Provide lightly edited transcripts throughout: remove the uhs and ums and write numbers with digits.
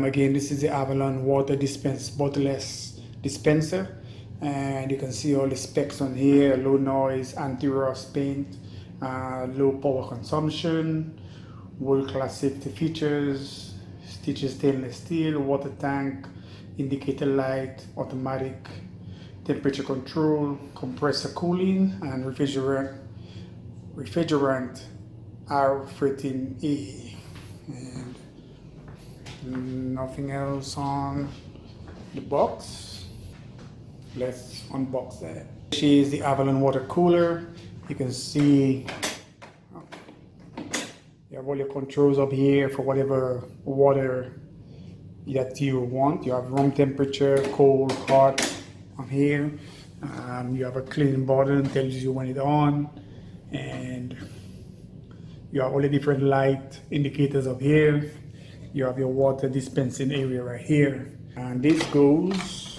Again, this is the Avalon water bottleless dispenser, and you can see all the specs on here: low noise, anti-rust paint, low power consumption, world-class safety features, stitches stainless steel, water tank, indicator light, automatic temperature control, compressor cooling, and refrigerant R13A. And nothing else on the box. Let's unbox that. This is the Avalon water cooler. You can see you have all your controls up here for whatever water that you want. You have room temperature, cold, hot on here. You have a clean button, tells you when it's on, and you have all the different light indicators up here. You have your water dispensing area right here, and this goes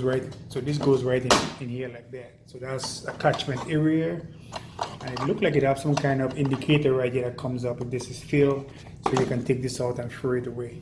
right. So this goes right in here like that. So that's a catchment area, and it looks like it has some kind of indicator right here that comes up if this is filled, so you can take this out and throw it away.